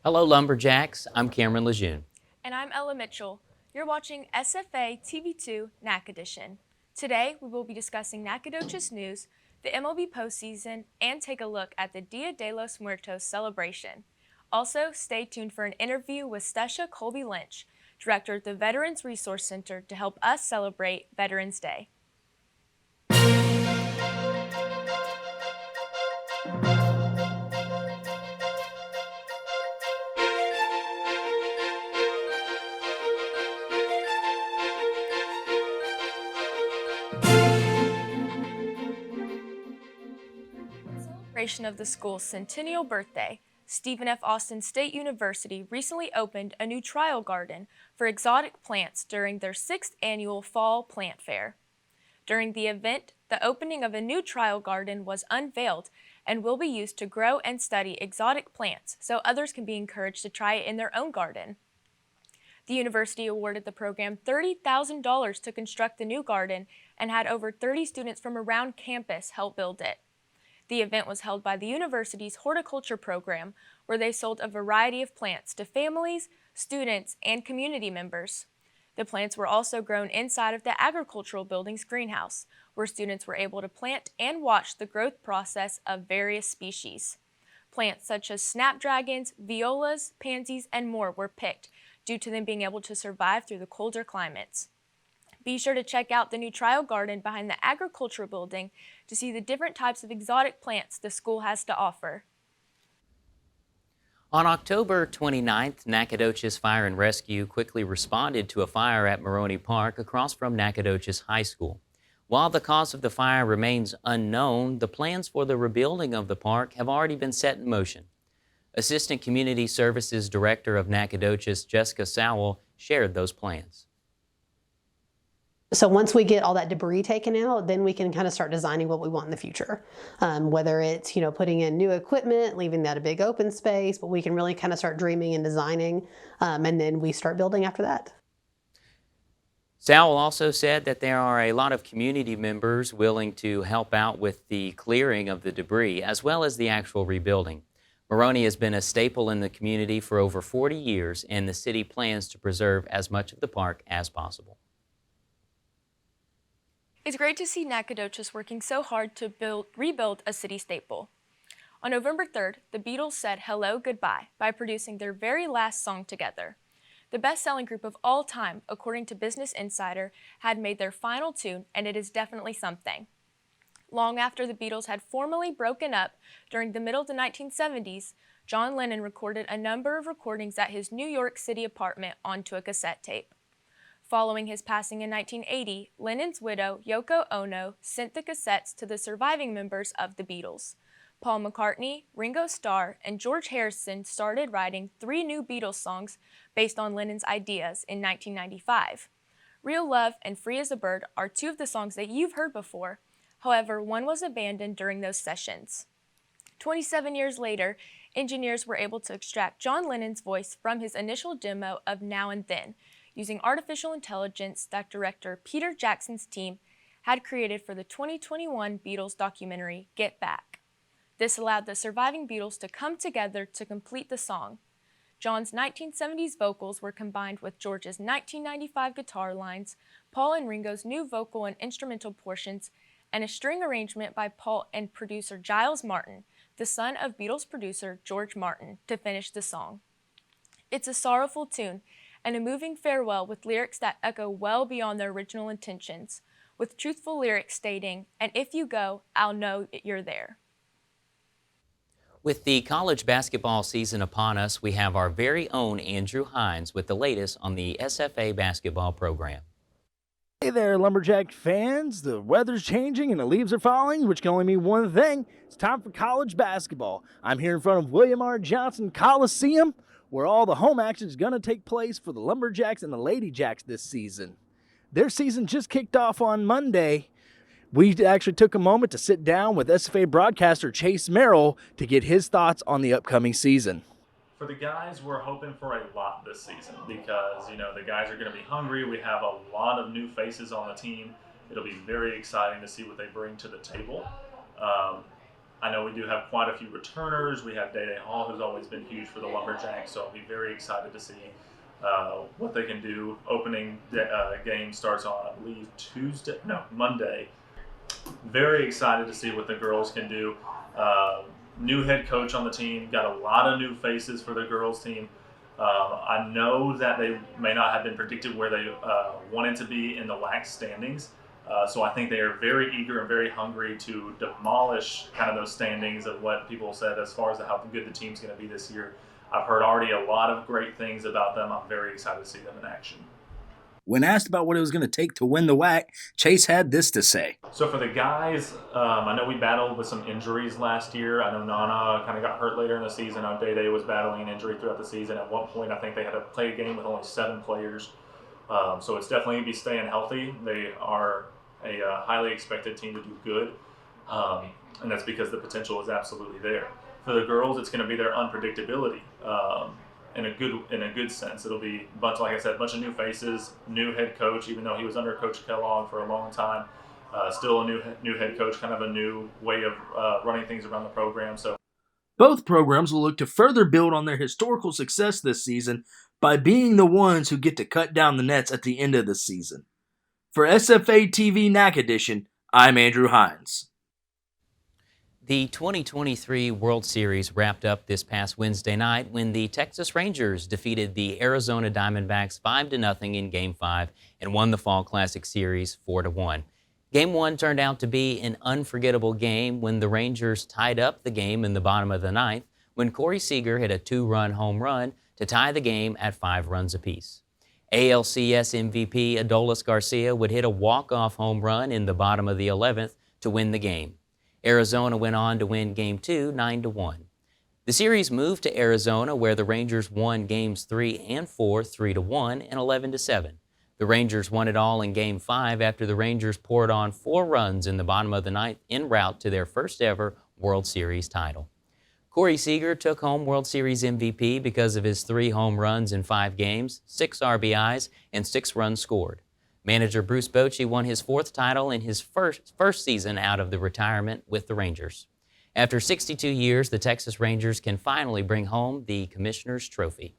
Hello, Lumberjacks. I'm Cameron Lejeune. And I'm Ella Mitchell. You're watching SFA TV2 Nac Edition. Today, we will be discussing Nacogdoches news, the MLB postseason, and take a look at the Dia de los Muertos celebration. Also, stay tuned for an interview with Stesha Colby Lynch, director at the Veterans Resource Center, to help us celebrate Veterans Day. Celebration of the school's centennial birthday, Stephen F. Austin State University recently opened a new trial garden for exotic plants during their 6th annual Fall Plant Fair. During the event, the opening of a new trial garden was unveiled and will be used to grow and study exotic plants so others can be encouraged to try it in their own garden. The university awarded the program $30,000 to construct the new garden and had over 30 students from around campus help build it. The event was held by the university's horticulture program, where they sold a variety of plants to families, students, and community members. The plants were also grown inside of the agricultural building's greenhouse, where students were able to plant and watch the growth process of various species. Plants such as snapdragons, violas, pansies, and more were picked due to them being able to survive through the colder climates. Be sure to check out the new trial garden behind the agricultural building to see the different types of exotic plants the school has to offer. On October 29th, Nacogdoches Fire and Rescue quickly responded to a fire at Maroney Park across from Nacogdoches High School. While the cause of the fire remains unknown, the plans for the rebuilding of the park have already been set in motion. Assistant Community Services Director of Nacogdoches, Jessica Sowell, shared those plans. So once we get all that debris taken out, then we can kind of start designing what we want in the future. Whether it's, putting in new equipment, leaving that a big open space, but we can really kind of start dreaming and designing, and then we start building after that. Sowell also said that there are a lot of community members willing to help out with the clearing of the debris, as well as the actual rebuilding. Maroney has been a staple in the community for over 40 years, and the city plans to preserve as much of the park as possible. It's great to see Nacogdoches working so hard to rebuild a city staple. On November 3rd, the Beatles said hello goodbye by producing their very last song together. The best-selling group of all time, according to Business Insider, had made their final tune, and it is definitely something. Long after the Beatles had formally broken up during the middle of the 1970s, John Lennon recorded a number of recordings at his New York City apartment onto a cassette tape. Following his passing in 1980, Lennon's widow, Yoko Ono, sent the cassettes to the surviving members of the Beatles. Paul McCartney, Ringo Starr, and George Harrison started writing 3 new Beatles songs based on Lennon's ideas in 1995. Real Love and Free as a Bird are 2 of the songs that you've heard before. However, one was abandoned during those sessions. 27 years later, engineers were able to extract John Lennon's voice from his initial demo of Now and Then, using artificial intelligence that director Peter Jackson's team had created for the 2021 Beatles documentary Get Back. This allowed the surviving Beatles to come together to complete the song. John's 1970s vocals were combined with George's 1995 guitar lines, Paul and Ringo's new vocal and instrumental portions, and a string arrangement by Paul and producer Giles Martin, the son of Beatles producer George Martin, to finish the song. It's a sorrowful tune and a moving farewell with lyrics that echo well beyond their original intentions, with truthful lyrics stating, "And if you go, I'll know you're there." With the college basketball season upon us, we have our very own Andrew Hines with the latest on the SFA basketball program. Hey there, Lumberjack fans. The weather's changing and the leaves are falling, which can only mean one thing. It's time for college basketball. I'm here in front of William R. Johnson Coliseum, where all the home action is going to take place for the Lumberjacks and the Lady Jacks this season. Their season just kicked off on Monday. We actually took a moment to sit down with SFA broadcaster Chase Merrill to get his thoughts on the upcoming season. For the guys, we're hoping for a lot this season because, the guys are going to be hungry. We have a lot of new faces on the team. It'll be very exciting to see what they bring to the table. I know we do have quite a few returners. We have Day Hall, who's always been huge for the Lumberjacks, so I'll be very excited to see what they can do. Opening game starts on, I believe, Monday. Very excited to see what the girls can do. New head coach on the team, got a lot of new faces for the girls team. I know that they may not have been predicted where they wanted to be in the WAC standings. So I think they are very eager and very hungry to demolish kind of those standings of what people said as far as how good the team's going to be this year. I've heard already a lot of great things about them. I'm very excited to see them in action. When asked about what it was going to take to win the WAC, Chase had this to say. So for the guys, I know we battled with some injuries last year. I know Nana kind of got hurt later in the season. I know Day was battling an injury throughout the season. At one point, I think they had to play a game with only 7 players. So it's definitely going to be staying healthy. They are a highly expected team to do good, and that's because the potential is absolutely there. For the girls, it's going to be their unpredictability. In a good sense, it'll be a bunch of new faces, new head coach. Even though he was under Coach Kellogg for a long time, still a new head coach, kind of a new way of running things around the program. So both programs will look to further build on their historical success this season by being the ones who get to cut down the nets at the end of the season. For SFA TV Nac Edition, I'm Andrew Hines. The 2023 World Series wrapped up this past Wednesday night when the Texas Rangers defeated the Arizona Diamondbacks 5-0 in Game 5 and won the Fall Classic Series 4-1. Game 1 turned out to be an unforgettable game when the Rangers tied up the game in the bottom of the ninth when Corey Seager hit a 2-run home run to tie the game at 5 runs apiece. ALCS MVP Adolis Garcia would hit a walk-off home run in the bottom of the 11th to win the game. Arizona went on to win Game 2 9-1. The series moved to Arizona where the Rangers won Games 3 and 4 3-1 and 11-7. The Rangers won it all in Game 5 after the Rangers poured on 4 runs in the bottom of the ninth en route to their first ever World Series title. Corey Seager took home World Series MVP because of his 3 home runs in 5 games, 6 RBIs, and 6 runs scored. Manager Bruce Bochy won his 4th title in his first season out of the retirement with the Rangers. After 62 years, the Texas Rangers can finally bring home the Commissioner's Trophy.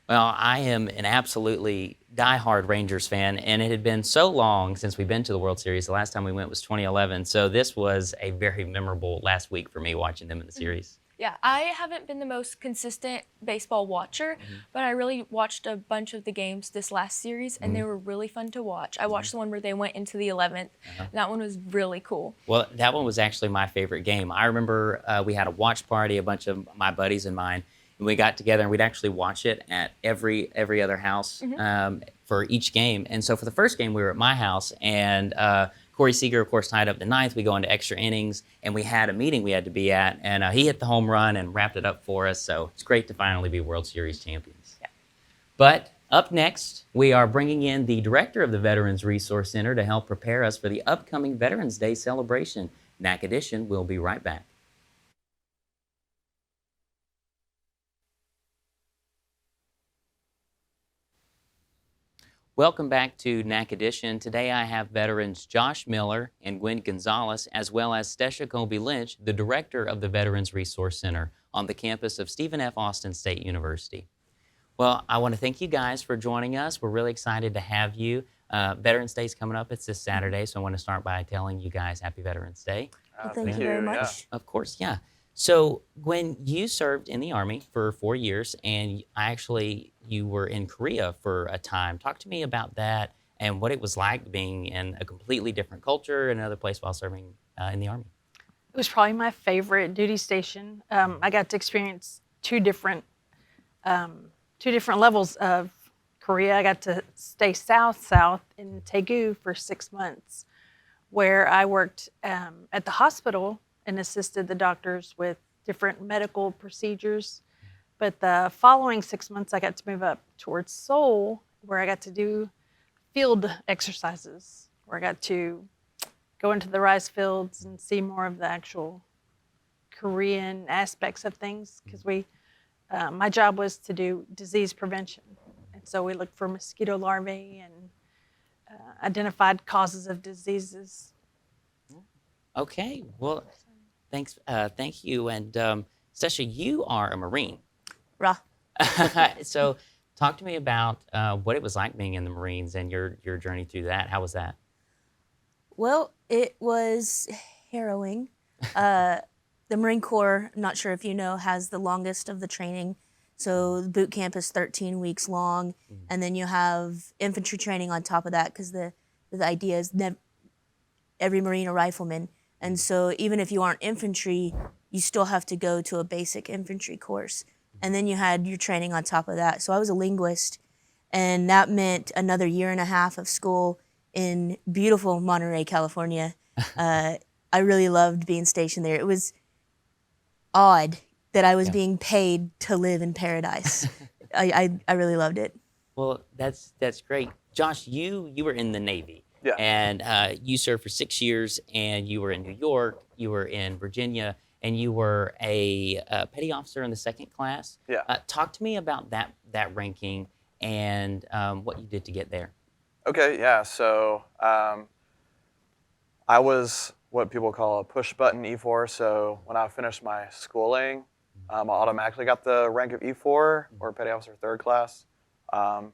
Well, I am an absolutely diehard Rangers fan, and it had been so long since we've been to the World Series. The last time we went was 2011, so this was a very memorable last week for me watching them in the series. Yeah, I haven't been the most consistent baseball watcher, but I really watched a bunch of the games this last series, and they were really fun to watch. I watched the one where they went into the 11th. That one was really cool. Well, that one was actually my favorite game. I remember we had a watch party, a bunch of my buddies and mine, and we got together and we'd actually watch it at every other house for each game. And so for the first game, we were at my house, and Corey Seager, of course, tied up the ninth. We go into extra innings, and we had a meeting we had to be at, and he hit the home run and wrapped it up for us. So it's great to finally be World Series champions. Yeah. But up next, we are bringing in the director of the Veterans Resource Center to help prepare us for the upcoming Veterans Day celebration. Nac Edition will be right back. Welcome back to Nac Edition. Today I have veterans Josh Miller and Gwen Gonzalez, as well as Stesha Colby-Lynch, the director of the Veterans Resource Center on the campus of Stephen F. Austin State University. Well, I want to thank you guys for joining us. We're really excited to have you. Veterans Day is coming up. It's this Saturday, so I want to start by telling you guys Happy Veterans Day. Thank you very much. Of course, yeah. So, Gwen, you served in the Army for 4 years, and you were in Korea for a time. Talk to me about that and what it was like being in a completely different culture in another place while serving in the Army. It was probably my favorite duty station. I got to experience two different levels of Korea. I got to stay south in Daegu for 6 months, where I worked at the hospital and assisted the doctors with different medical procedures. But the following 6 months, I got to move up towards Seoul, where I got to do field exercises, where I got to go into the rice fields and see more of the actual Korean aspects of things, because my job was to do disease prevention. And so we looked for mosquito larvae and identified causes of diseases. Okay, well, Thanks. Thank you. And Sesha, you are a Marine. Rah. So talk to me about what it was like being in the Marines and your journey through that. How was that? Well, it was harrowing. The Marine Corps, I'm not sure if you know, has the longest of the training. So the boot camp is 13 weeks long, and then you have infantry training on top of that because the idea is every Marine a rifleman. And so even if you aren't infantry, you still have to go to a basic infantry course. And then you had your training on top of that. So I was a linguist, and that meant another year and a half of school in beautiful Monterey, California. I really loved being stationed there. It was odd that I was being paid to live in paradise. I really loved it. Well, that's great. Josh, you were in the Navy. Yeah. And you served for 6 years, and you were in New York, you were in Virginia, and you were a petty officer in the second class. Yeah. Talk to me about that ranking and what you did to get there. Okay, yeah. So I was what people call a push button E4. So when I finished my schooling, I automatically got the rank of E4 or petty officer third class. And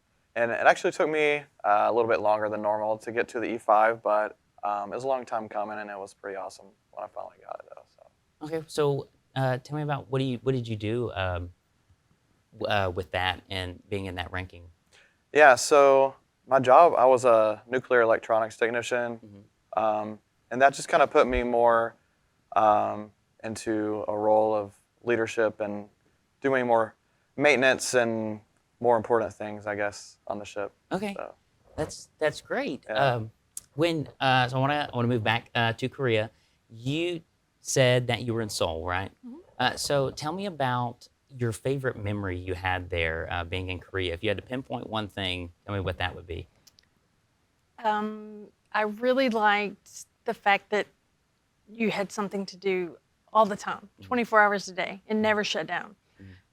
it actually took me a little bit longer than normal to get to the E5, but it was a long time coming, and it was pretty awesome when I finally got it, though. So. Okay, so tell me about what did you do with that and being in that ranking? Yeah, so my job, I was a nuclear electronics technician, and that just kind of put me more into a role of leadership and doing more maintenance and more important things, I guess, on the ship. Okay, so. that's great. Yeah. So I want to move back to Korea. You said that you were in Seoul, right? So tell me about your favorite memory you had there being in Korea. If you had to pinpoint one thing, tell me what that would be. I really liked the fact that you had something to do all the time, 24 hours a day. It never shut down.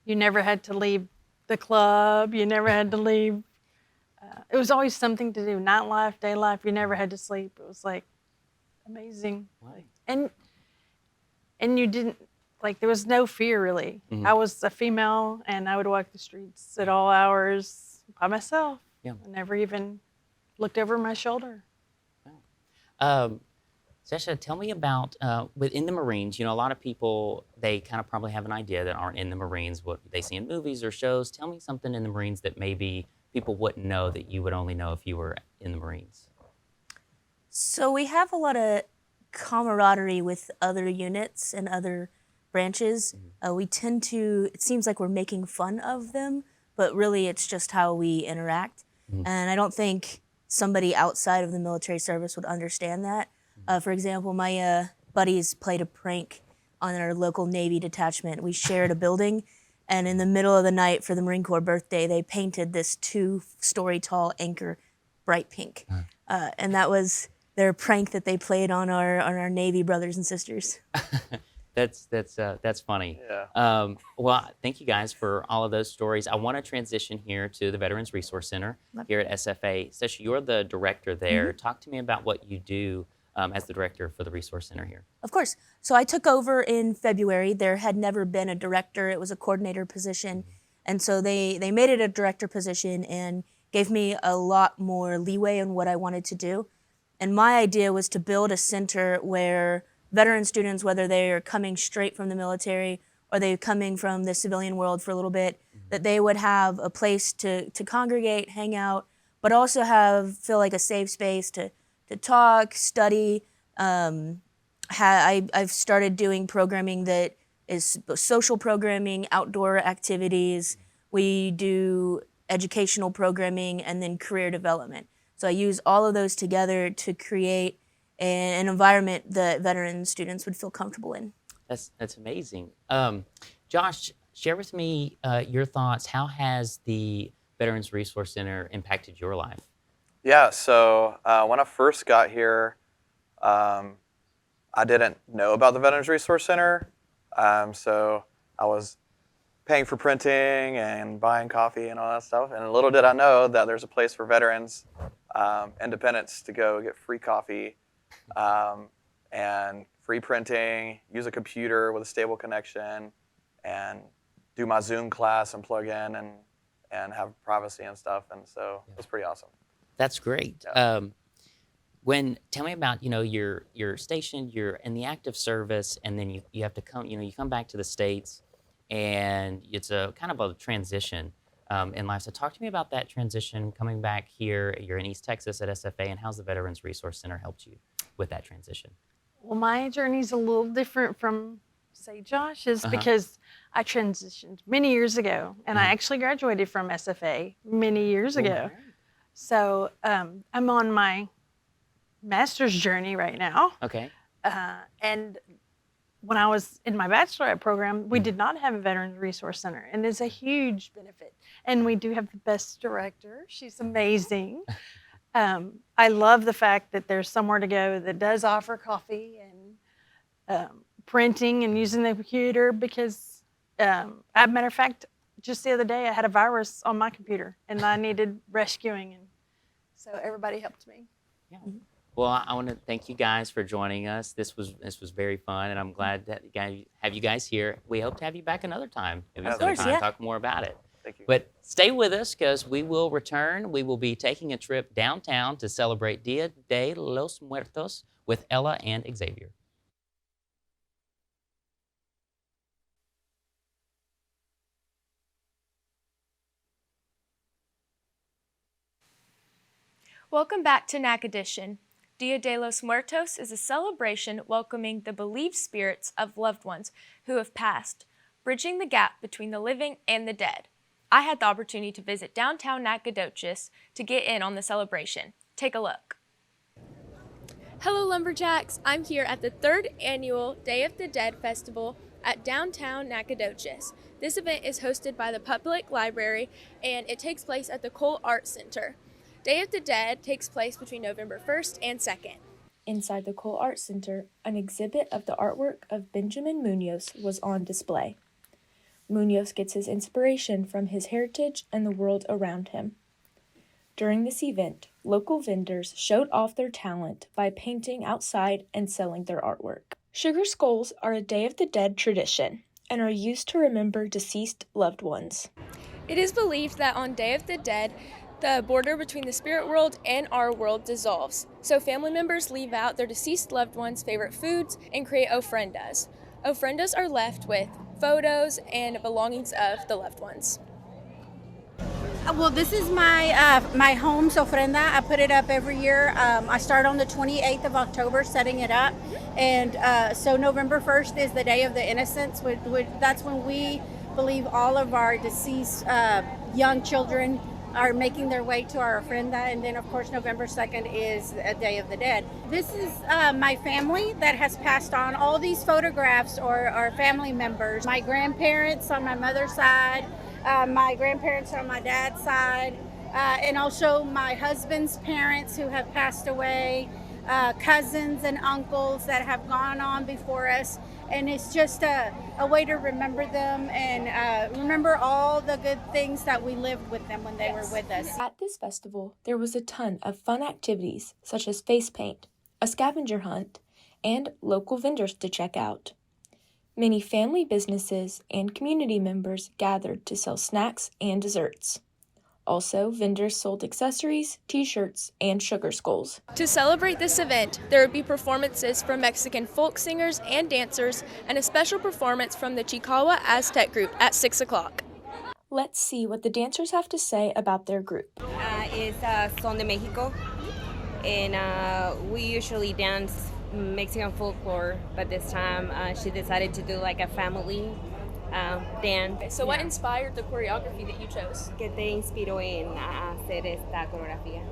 You never had to leave the club. You never had to leave. It was always something to do, night life, day life. You never had to sleep. It was like amazing. Right. And you didn't, like, there was no fear really. I was a female, and I would walk the streets at all hours by myself. Yeah. I never even looked over my shoulder. Sesha, tell me about within the Marines. You know, a lot of people, they kind of probably have an idea that aren't in the Marines, what they see in movies or shows. Tell me something in the Marines that maybe people wouldn't know that you would only know if you were in the Marines. So we have a lot of camaraderie with other units and other branches. We tend to, it seems like we're making fun of them, but really it's just how we interact. And I don't think somebody outside of the military service would understand that. For example, my buddies played a prank on our local Navy detachment. We shared a building, and in the middle of the night for the Marine Corps birthday, they painted this 2-story tall anchor bright pink. And that was their prank that they played on our Navy brothers and sisters. That's funny. Yeah. Well, thank you guys for all of those stories. I want to transition here to the Veterans Resource Center here at SFA. Sesha, you're the director there. Talk to me about what you do as the director for the Resource Center here. Of course. So I took over in February. There had never been a director. It was a coordinator position. And so they made it a director position and gave me a lot more leeway in what I wanted to do. And my idea was to build a center where veteran students, whether they're coming straight from the military or they're coming from the civilian world for a little bit, that they would have a place to congregate, hang out, but also feel like a safe space to talk, study. I've started doing programming that is social programming, outdoor activities. We do educational programming and then career development. So I use all of those together to create an environment that veteran students would feel comfortable in. That's amazing. Josh, share with me your thoughts. How has the Veterans Resource Center impacted your life? Yeah, so when I first got here, I didn't know about the Veterans Resource Center. So I was paying for printing and buying coffee and all that stuff. And little did I know that there's a place for veterans, independents to go get free coffee and free printing, use a computer with a stable connection, and do my Zoom class and plug in and have privacy and stuff. And so it was pretty awesome. That's great. Yeah. Tell me about, you're stationed, you're in the active service, and then you have to come, you come back to the States, and it's a kind of a transition in life. So talk to me about that transition, coming back here. You're in East Texas at SFA, and how's the Veterans Resource Center helped you with that transition? Well, my journey's a little different from, say, Josh's, because I transitioned many years ago, and I actually graduated from SFA many years ago. Right. So I'm on my master's journey right now. Okay. And when I was in my bachelorette program, we did not have a Veterans Resource Center, and it's a huge benefit. And we do have the best director. She's amazing. I love the fact that there's somewhere to go that does offer coffee and printing and using the computer, because, as a matter of fact, just the other day I had a virus on my computer and I needed rescuing, and so everybody helped me. Yeah. Well, I want to thank you guys for joining us. This was very fun, and I'm glad that have you guys here. We hope to have you back another time. Maybe Of sometime talk more about it. Thank you. But stay with us, because we will return. We will be taking a trip downtown to celebrate Dia de los Muertos with Ella and Xavier. Welcome back to Nac Edition. Dia de los Muertos is a celebration welcoming the beloved spirits of loved ones who have passed, bridging the gap between the living and the dead. I had the opportunity to visit downtown Nacogdoches to get in on the celebration. Take a look. Hello Lumberjacks, I'm here at the 3rd annual Day of the Dead Festival at downtown Nacogdoches. This event is hosted by the Public Library, and it takes place at the Cole Art Center. Day of the Dead takes place between November 1st and 2nd. Inside the Cole Art Center, an exhibit of the artwork of Benjamin Munoz was on display. Munoz gets his inspiration from his heritage and the world around him. During this event, local vendors showed off their talent by painting outside and selling their artwork. Sugar skulls are a Day of the Dead tradition and are used to remember deceased loved ones. It is believed that on Day of the Dead, the border between the spirit world and our world dissolves, so family members leave out their deceased loved ones' favorite foods and create ofrendas. Ofrendas are left with photos and belongings of the loved ones. Well, this is my home's ofrenda. I put it up every year. I start on the 28th of October setting it up, and so November 1st is the Day of the Innocents. That's when we believe all of our deceased young children are making their way to our ofrenda, and then of course November 2nd is a Day of the Dead. This is my family that has passed on. All these photographs are family members. My grandparents on my mother's side, my grandparents on my dad's side, and also my husband's parents who have passed away, cousins and uncles that have gone on before us. And it's just a way to remember them and remember all the good things that we lived with them when they were with us. At this festival, there was a ton of fun activities such as face paint, a scavenger hunt, and local vendors to check out. Many family businesses and community members gathered to sell snacks and desserts. Also, vendors sold accessories, t-shirts, and sugar skulls. To celebrate this event, there would be performances from Mexican folk singers and dancers, and a special performance from the Chicahua Aztec group at 6 o'clock. Let's see what the dancers have to say about their group. It's Son de Mexico, and we usually dance Mexican folklore, but this time she decided to do like a family dance. So what inspired the choreography that you chose? ¿Qué te inspiró en hacer esta coreografía?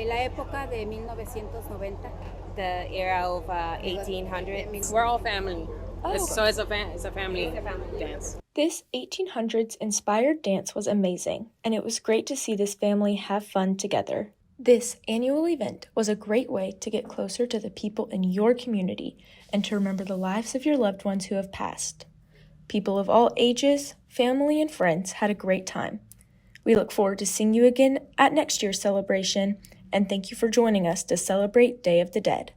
La época de 1990. The era of 1800s. We're all family. Oh. So it's a family dance. This 1800s inspired dance was amazing, and it was great to see this family have fun together. This annual event was a great way to get closer to the people in your community and to remember the lives of your loved ones who have passed. People of all ages, family, and friends had a great time. We look forward to seeing you again at next year's celebration, and thank you for joining us to celebrate Day of the Dead.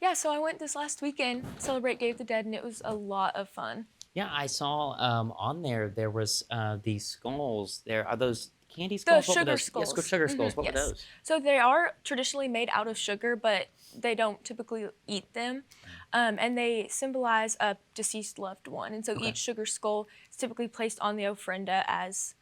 Yeah, so I went this last weekend, celebrate Day of the Dead, and it was a lot of fun. Yeah, I saw on there was these skulls. There are those candy The skulls. What were sugar those? skulls. Yes, sugar skulls. What were Yes. those? So they are traditionally made out of sugar, but they don't typically eat them. And they symbolize a deceased loved one. And so each sugar skull is typically placed on the ofrenda as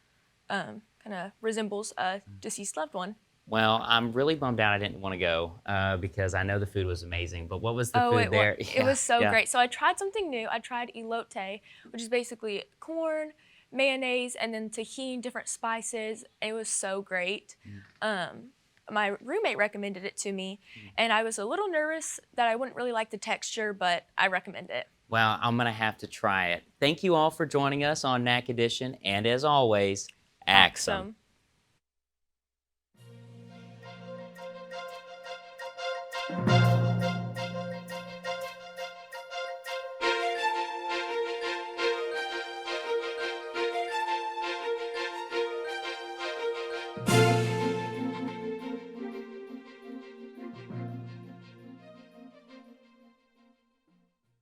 kind of resembles a deceased loved one. Well, I'm really bummed out I didn't want to go because I know the food was amazing. But what was the food there? It was so great. So I tried something new. I tried elote, which is basically corn, mayonnaise, and then tahini, different spices. It was so great. My roommate recommended it to me, and I was a little nervous that I wouldn't really like the texture, but I recommend it. Well, I'm going to have to try it. Thank you all for joining us on Nac Edition. And as always, Axum.